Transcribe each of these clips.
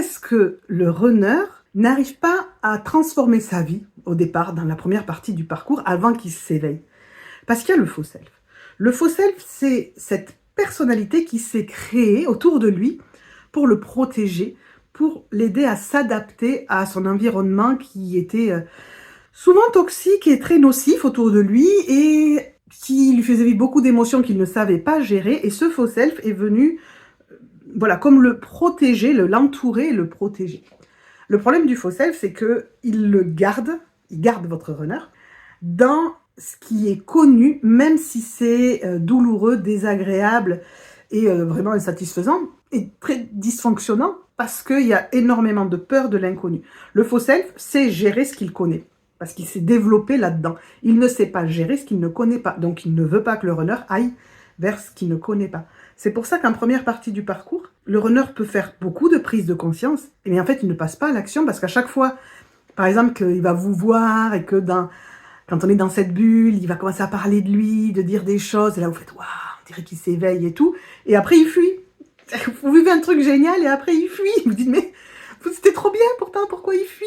est-ce que le runner n'arrive pas à transformer sa vie, au départ, dans la première partie du parcours, avant qu'il s'éveille? Parce qu'il y a le faux self. Le faux self, c'est cette personnalité qui s'est créée autour de lui pour le protéger, pour l'aider à s'adapter à son environnement qui était souvent toxique et très nocif autour de lui et qui lui faisait vivre beaucoup d'émotions qu'il ne savait pas gérer. Et ce faux self est venu, voilà, comme le protéger, l'entourer et le protéger. Le problème du faux self, c'est qu'il il garde votre runner dans ce qui est connu, même si c'est douloureux, désagréable et vraiment insatisfaisant et très dysfonctionnant parce qu'il y a énormément de peur de l'inconnu. Le faux self sait gérer ce qu'il connaît parce qu'il s'est développé là-dedans. Il ne sait pas gérer ce qu'il ne connaît pas, donc il ne veut pas que le runner aille vers ce qu'il ne connaît pas. C'est pour ça qu'en première partie du parcours, le runner peut faire beaucoup de prises de conscience, mais en fait, il ne passe pas à l'action parce qu'à chaque fois, par exemple, qu'il va vous voir et que quand on est dans cette bulle, il va commencer à parler de lui, de dire des choses, et là vous faites « Waouh, on dirait qu'il s'éveille et tout », et après il fuit. Vous vivez un truc génial et après il fuit. Vous dites « Mais c'était trop bien pourtant, pourquoi il fuit ?»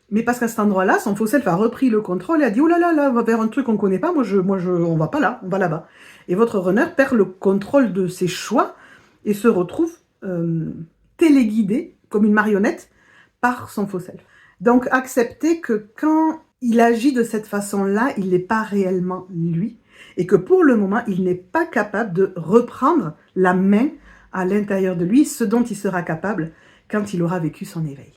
Mais parce qu'à cet endroit-là, son faux self a repris le contrôle et a dit « Oh là là, là, on va vers un truc qu'on ne connaît pas, on va pas là, on va là-bas. » Et votre runner perd le contrôle de ses choix et se retrouve téléguidé, comme une marionnette, par son faux self. Donc acceptez que quand il agit de cette façon-là, il n'est pas réellement lui, et que pour le moment, il n'est pas capable de reprendre la main à l'intérieur de lui, ce dont il sera capable quand il aura vécu son éveil.